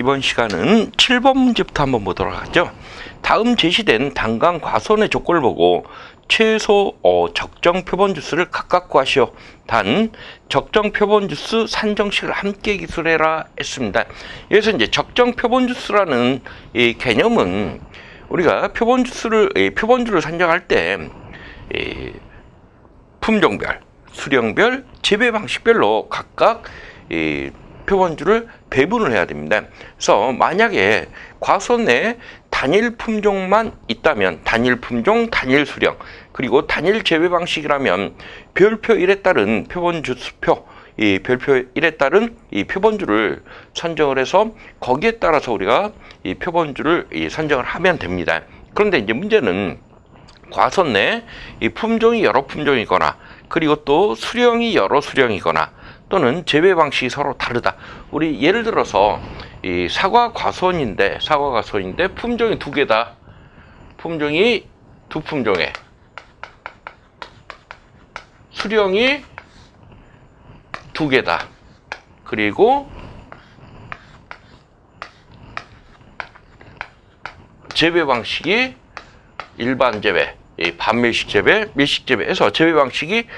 이번 시간은 7번 문제부터 한번 보도록 하죠. 다음 제시된 단강 과수원의 조건을 보고 최소 적정 표본 주수를 각각 구하시오. 단 적정 표본 주수 산정식을 함께 기술해라 했습니다. 여기서 이제 적정 표본 주수라는 이 개념은 우리가 표본 주수를 산정할 때 품종별, 수령별, 재배 방식별로 각각 표본주를 배분을 해야 됩니다. 그래서 만약에 과수원 내에 단일 품종만 있다면 단일 품종, 단일 수령, 그리고 단일 재배 방식이라면 별표 1에 따른 표본주수표, 이 별표 1에 따른 이 표본주를 선정을 해서 거기에 따라서 우리가 이 표본주를 선정을 하면 됩니다. 그런데 이제 문제는 과수원 내에 이 품종이 여러 품종이거나 그리고 또 수령이 여러 수령이거나 또는 재배 방식이 서로 다르다. 우리 예를 들어서 이 사과 과수원인데 품종이 두 개다. 품종이 두 품종에 수령이 두 개다. 그리고 재배 방식이 일반 재배, 반밀식 재배, 밀식 재배에서 재배 방식이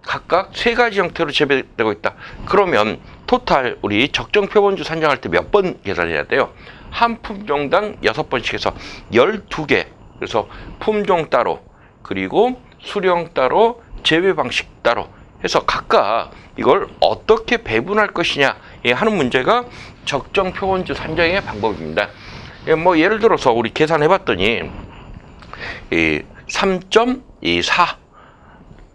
각각 세 가지 형태로 재배되고 있다. 그러면 토탈 우리 적정 표본주 산정할 때 몇 번 계산해야 돼요? 한 품종당 6번씩 해서 12개. 그래서 품종 따로, 그리고 수령 따로, 재배 방식 따로 해서 각각 이걸 어떻게 배분할 것이냐 하는 문제가 적정 표본주 산정의 방법입니다. 뭐 예를 들어서 우리 계산해 봤더니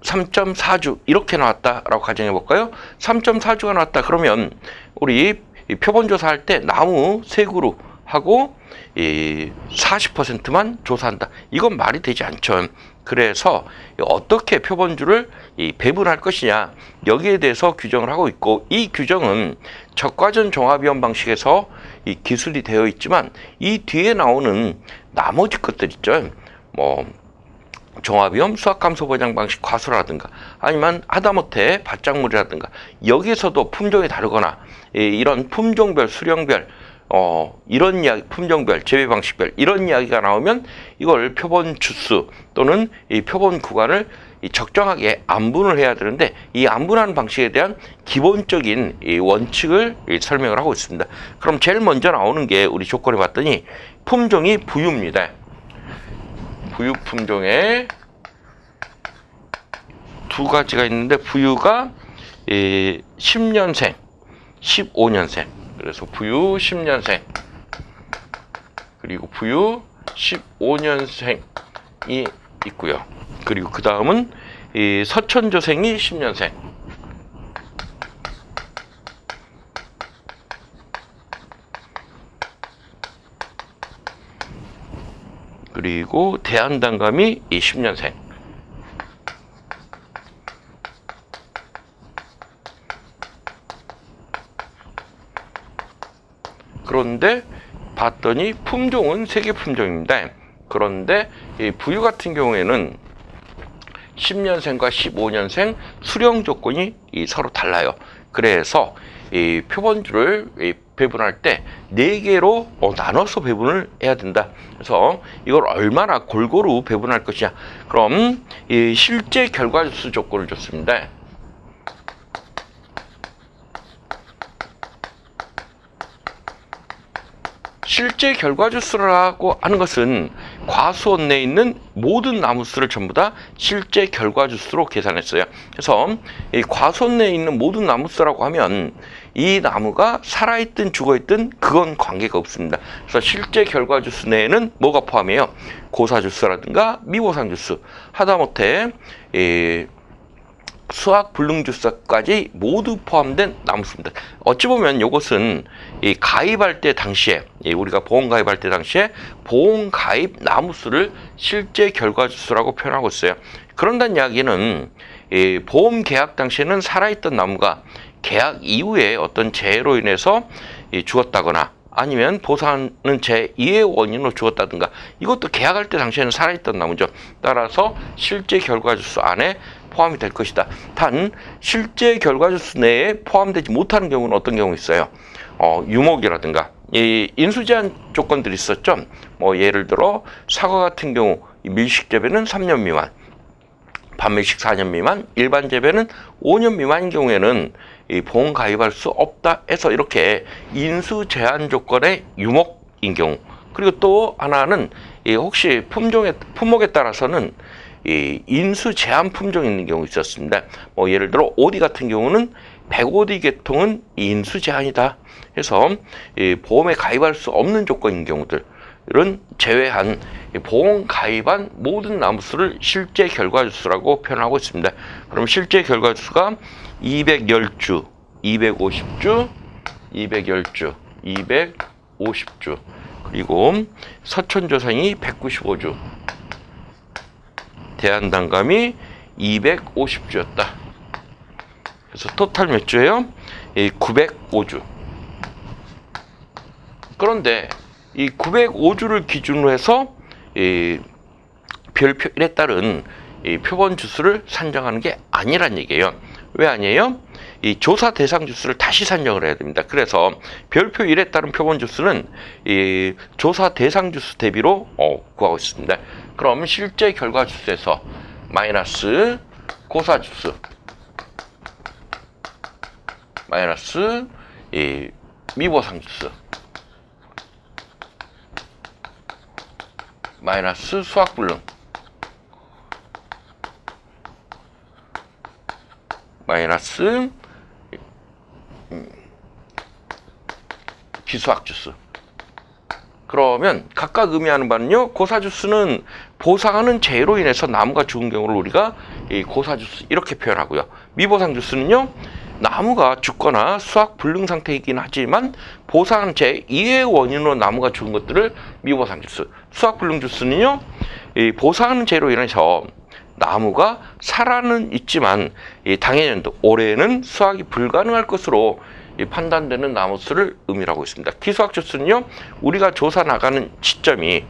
3.4주 이렇게 나왔다라고 가정해 볼까요? 3.4주가 나왔다. 그러면 우리 표본 조사할 때 나무 3그루 하고 40%만 조사한다. 이건 말이 되지 않죠. 그래서 어떻게 표본주를 배분할 것이냐, 여기에 대해서 규정을 하고 있고, 이 규정은 적과전 종합위원 방식에서 이 기술이 되어 있지만 이 뒤에 나오는 나머지 것들 있죠. 뭐 종합위험 수학감소 보장 방식 과수라든가 아니면 하다못해 밭작물이라든가 여기서도 품종이 다르거나 이런 품종별, 수령별 이런 이야기, 품종별, 재배 방식별 이런 이야기가 나오면 이걸 표본 주수 또는 이 표본 구간을 적정하게 안분을 해야 되는데, 이 안분하는 방식에 대한 기본적인 이 원칙을 설명을 하고 있습니다. 그럼 제일 먼저 나오는 게 우리 조건을 봤더니 품종이 부유입니다. 부유 품종에 두 가지가 있는데, 부유가 10년생, 15년생. 그래서 부유 10년생, 그리고 부유 15년생이 있고요. 그리고 그 다음은 서천조생이 10년생. 그리고 대한단감이 10년생. 그런데 봤더니 품종은 3개 품종입니다. 그런데 이 부유 같은 경우에는 10년생과 15년생 수령 조건이 서로 달라요. 그래서 이 표본주를 배분할 때 4개로 나눠서 배분을 해야 된다. 그래서 이걸 얼마나 골고루 배분할 것이냐. 그럼 이 실제 결과주수 조건을 줬습니다. 실제 결과주수라고 하는 것은 과수원 내에 있는 모든 나무수를 전부 다 실제 결과주수로 계산했어요. 그래서 이 과수원 내에 있는 모든 나무수라고 하면 이 나무가 살아있든 죽어있든 그건 관계가 없습니다. 그래서 실제 결과주수 내에는 뭐가 포함해요? 고사주수라든가 미고상주수, 하다못해 수학 불능주수까지 모두 포함된 나무수입니다. 어찌 보면 이것은 이 가입할 때 당시에, 우리가 보험 가입할 때 당시에 보험 가입 나무수를 실제 결과주수라고 표현하고 있어요. 그런다는 이야기는 보험 계약 당시에는 살아있던 나무가 계약 이후에 어떤 재해로 인해서 죽었다거나 아니면 보상하는 제2의 원인으로 죽었다든가, 이것도 계약할 때 당시에는 살아있던 나무죠. 따라서 실제 결과주수 안에 포함이 될 것이다. 단 실제 결과주수 내에 포함되지 못하는 경우는 어떤 경우 있어요? 유목이라든가 이 인수 제한 조건들이 있었죠. 뭐 예를 들어 사과 같은 경우 밀식 재배는 3년 미만, 반밀식 4년 미만, 일반 재배는 5년 미만인 경우에는 이 보험 가입할 수 없다 해서 이렇게 인수 제한 조건의 유목인 경우, 그리고 또 하나는 이 혹시 품목에 따라서는 이 인수 제한 품종이 있는 경우 있었습니다. 뭐 예를 들어 오디 같은 경우는 100오디 계통은 인수 제한이다 해서 이 보험에 가입할 수 없는 조건인 경우들은 제외한 보험 가입한 모든 나무수를 실제 결과주수라고 표현하고 있습니다. 그럼 실제 결과주수가 210주, 250주, 210주, 250주, 그리고 서천조생이 195주, 대한단감이 250주였다. 그래서 토탈 몇 주예요? 905주. 그런데 이 905주를 기준으로 해서 이 별표 1에 따른 이 표본 주수를 산정하는 게 아니란 얘기예요. 왜 아니에요? 이 조사 대상 주수를 다시 산정을 해야 됩니다. 그래서 별표 1에 따른 표본 주수는 이 조사 대상 주수 대비로 구하고 있습니다. 그럼 실제 결과 주수에서 마이너스 고사 주수 마이너스 이 미보상 주수 마이너스 수학불능 마이너스 기수학주수. 그러면 각각 의미하는 바는요, 고사주수는 보상하는 재해로 인해서 나무가 죽은 경우를 우리가 이 고사주수 이렇게 표현하고요. 미보상주수는요, 나무가 죽거나 수학 불능 상태이긴 하지만 보상하는 재해 이외의 원인으로 나무가 죽은 것들을 미보상주수. 수학 불능 주수는요, 이 보상하는 재해로 인해서 나무가 살아는 있지만 이 당해년도 올해는 수확이 불가능할 것으로 판단되는 나무수를 의미하고 있습니다. 기수학 주수는요, 우리가 조사 나가는 시점이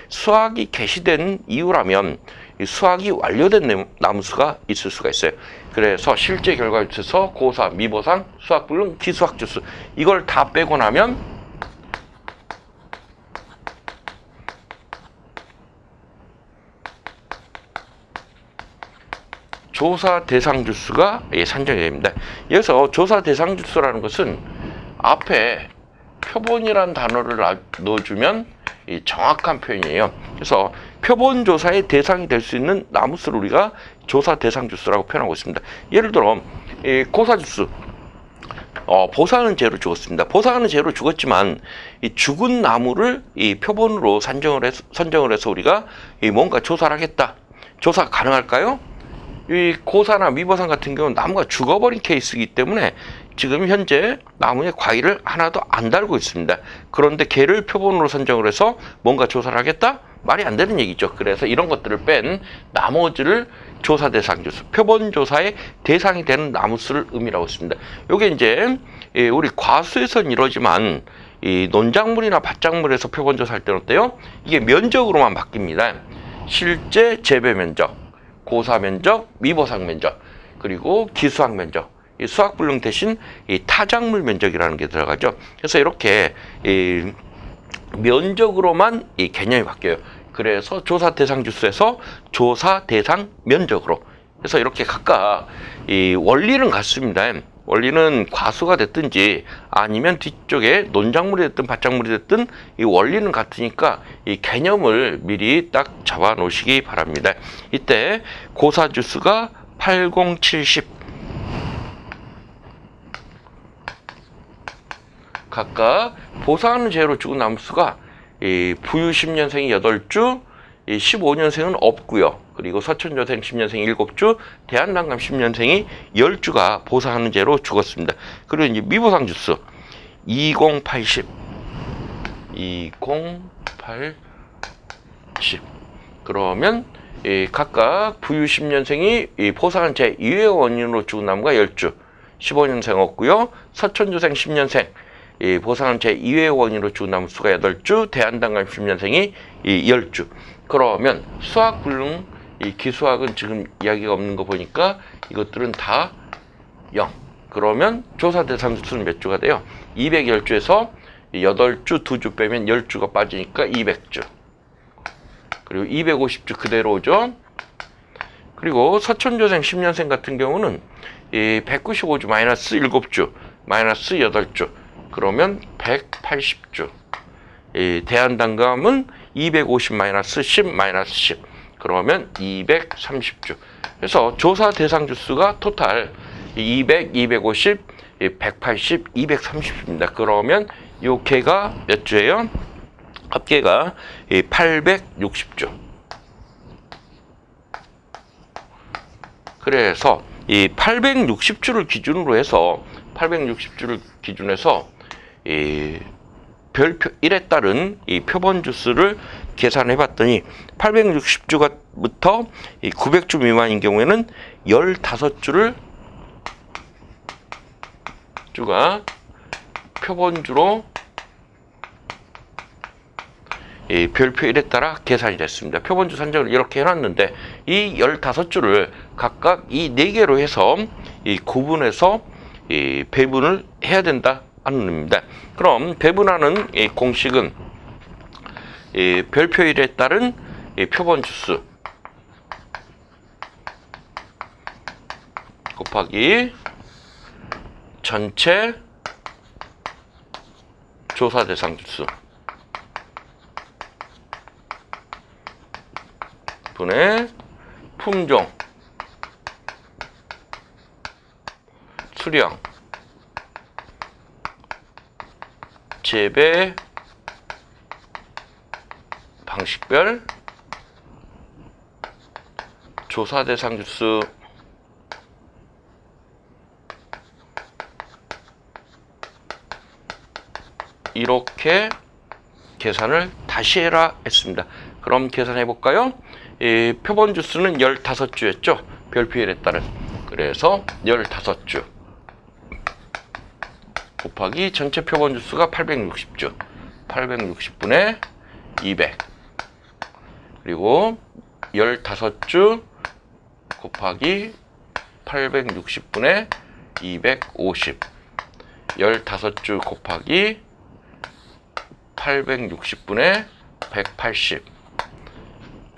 수확이 개시된 이후라면 이 수확이 완료된 나무수가 있을 수가 있어요. 그래서 실제 결과에 있어서 고사, 미보상, 수학 불능, 기수학 주수 이걸 다 빼고 나면 조사 대상 주수가 산정이 됩니다. 여기서 조사 대상 주수라는 것은 앞에 표본이라는 단어를 넣어주면 정확한 표현이에요. 그래서 표본 조사의 대상이 될 수 있는 나무수를 우리가 조사 대상 주수라고 표현하고 있습니다. 예를 들어 고사 주수, 보상하는 재로 죽었습니다. 보상하는 재로 죽었지만 이 죽은 나무를 이 표본으로 선정을 해서 우리가 뭔가 조사를 하겠다. 조사가 가능할까요? 이 고사나 미보상 같은 경우는 나무가 죽어버린 케이스이기 때문에 지금 현재 나무에 과일을 하나도 안 달고 있습니다. 그런데 걔를 표본으로 선정을 해서 뭔가 조사를 하겠다? 말이 안 되는 얘기죠. 그래서 이런 것들을 뺀 나머지를 조사 대상 주수, 표본 조사의 대상이 되는 나무수를 의미하고 있습니다. 요게 이제 우리 과수에서는 이러지만 이 논작물이나 밭작물에서 표본 조사할 때는 어때요? 이게 면적으로만 바뀝니다. 실제 재배 면적, 고사 면적, 미보상 면적, 그리고 기수학 면적, 이 수학 불능 대신 이 타작물 면적이라는 게 들어가죠. 그래서 이렇게 이 면적으로만 이 개념이 바뀌어요. 그래서 조사 대상 주수에서 조사 대상 면적으로. 그래서 이렇게 각각 이 원리는 같습니다. 원리는 과수가 됐든지 아니면 뒤쪽에 논작물이 됐든 밭작물이 됐든 이 원리는 같으니까 이 개념을 미리 딱 잡아 놓으시기 바랍니다. 이때 고사 주수가 8070 각각 보상하는 재해로 죽은 나무수가 이 부유 10년생이 8주, 이 15년생은 없고요. 그리고 서천조생 10년생이 7주, 대한단감 10년생이 10주가 보상하는 재로 죽었습니다. 그리고 이제 미보상 주수 2080 그러면 이 각각 부유 10년생이 이 보상한 재 이외의 원인으로 죽은 나무가 10주, 15년생 없고요. 서천조생 10년생 이 보상한 재 이외의 원인으로 죽은 나무 수가 8주, 대한단감 10년생이 이 10주. 그러면 수학 불능, 이 기수학은 지금 이야기가 없는 거 보니까 이것들은 다 0. 그러면 조사 대상 주수는 몇 주가 돼요? 210주에서 8주 2주 빼면 10주가 빠지니까 200주. 그리고 250주 그대로죠. 그리고 서천조생 10년생 같은 경우는 195주 마이너스 7주 마이너스 8주 그러면 180주. 대한단감은 250 마이너스 10 마이너스 10 그러면 230주. 그래서 조사 대상 주수가 토탈 200, 250, 180, 230입니다. 그러면 요 개가 몇 주예요? 합계가 860주. 그래서 이 860주를 기준으로 해서 이 별표 1에 따른 이 표본 주수를 계산해 봤더니 860주부터 900주 미만인 경우에는 15주를 표본주로 이 별표 1에 따라 계산이 됐습니다. 표본주 산정을 이렇게 해놨는데 이 15주를 각각 이 4개로 해서 이 구분해서 이 배분을 해야 된다 하는 의미입니다. 그럼 배분하는 이 공식은 이 별표 1에 따른 이 표본주수 곱하기 전체 조사 대상 주수 분의 품종, 수량, 재배 방식별 조사 대상 주수 이렇게 계산을 다시 해라 했습니다. 그럼 계산해 볼까요? 표본 주수는 15주였죠. 별표 1에 따른. 그래서 15주 곱하기 전체 표본 주수가 860주. 860분의 200. 그리고 15주 곱하기 860분의 250. 15주 곱하기 860분의 180.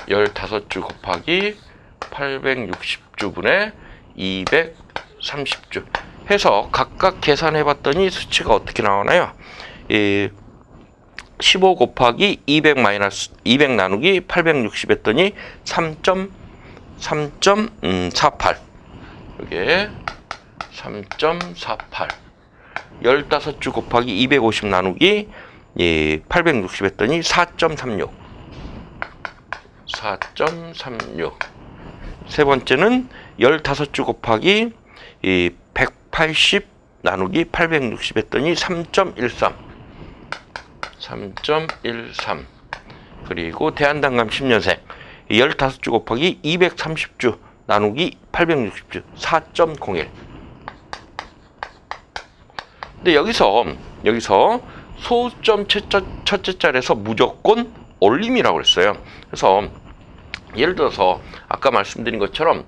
15주 곱하기 860주분의 230주 해서 각각 계산해 봤더니 수치가 어떻게 나오나요? 15 곱하기 200 마이너스 200 나누기 860 했더니 3.48 이게 3.48 15주 곱하기 250 나누기 860 했더니 4.36 세 번째는 15주 곱하기 180 나누기 860 했더니 3.13 그리고 대한단감 10년생 15주 곱하기 230주 나누기 860주 4.01 근데 여기서 소수점 첫째 자리에서 무조건 올림이라고 했어요. 그래서 예를 들어서 아까 말씀드린 것처럼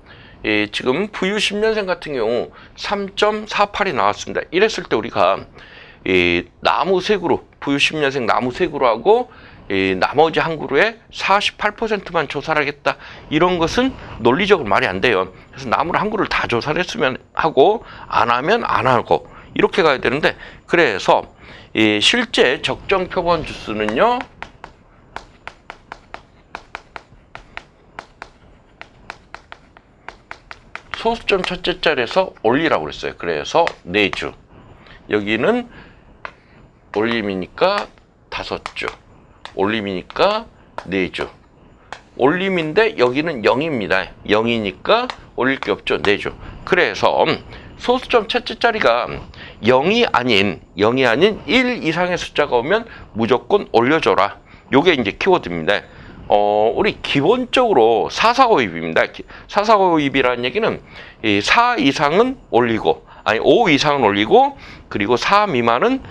지금 부유 10년생 같은 경우 3.48이 나왔습니다. 이랬을 때 우리가 나무 세 그루, 부유 10년생 나무 세 그루하고 나머지 한 그루에 48%만 조사를 하겠다. 이런 것은 논리적으로 말이 안 돼요. 그래서 나무를 한 그루를 다 조사를 했으면 하고 안 하면 안 하고 이렇게 가야 되는데 그래서 실제 적정 표본 주수는요. 소수점 첫째 자리에서 올리라고 그랬어요. 그래서 4주. 여기는 올림이니까 5주. 올림이니까 4주. 올림인데 여기는 0입니다. 0이니까 올릴 게 없죠. 4주. 그래서 소수점 첫째 자리가 0이 아닌 1 이상의 숫자가 오면 무조건 올려줘라. 요게 이제 키워드입니다. 우리 기본적으로 445입입니다. 445입이라는 얘기는 4 이상은 올리고, 5 이상은 올리고, 그리고 4 미만은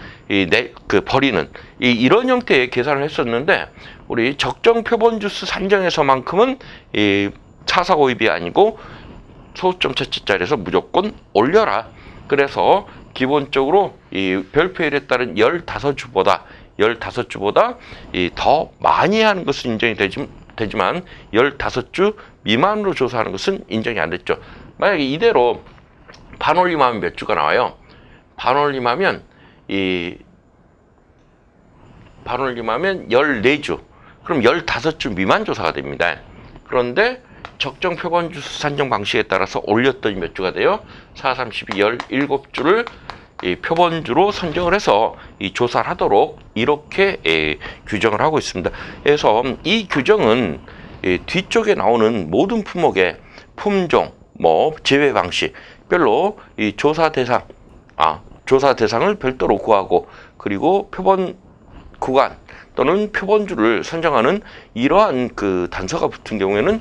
버리는 이런 형태의 계산을 했었는데, 우리 적정 표본 주수 산정에서만큼은 445입이 아니고 소수점 첫째 자리에서 무조건 올려라. 그래서 기본적으로 이 별표일에 따른 15주보다 더 많이 하는 것은 인정이 되지만 15주 미만으로 조사하는 것은 인정이 안 됐죠. 만약에 이대로 반올림하면 몇 주가 나와요? 반올림하면 14주. 그럼 15주 미만 조사가 됩니다. 그런데 적정 표본주수 산정 방식에 따라서 올렸더니 몇 주가 돼요? 4, 3, 12, 17주를 이 표본주로 선정을 해서 이 조사를 하도록 이렇게 규정을 하고 있습니다. 그래서 이 규정은 뒤쪽에 나오는 모든 품목의 품종, 제외 방식별로 이 조사 대상을 별도로 구하고, 그리고 표본 구간 또는 표본주를 선정하는 이러한 그 단서가 붙은 경우에는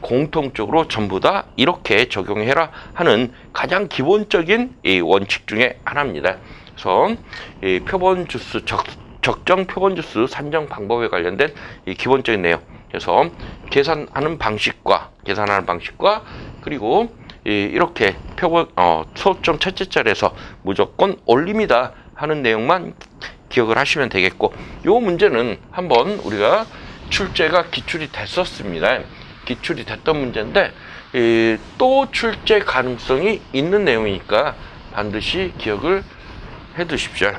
공통적으로 전부 다 이렇게 적용해라 하는 가장 기본적인 원칙 중에 하나입니다. 그래서 표본주수 적정 표본주수 산정 방법에 관련된 기본적인 내용. 그래서 계산하는 방식과 그리고 이렇게 소점 첫째 자리에서 무조건 올립니다 하는 내용만 기억을 하시면 되겠고, 요 문제는 한번 우리가 출제가 기출이 됐었습니다. 기출이 됐던 문제인데 또 출제 가능성이 있는 내용이니까 반드시 기억을 해 두십시오.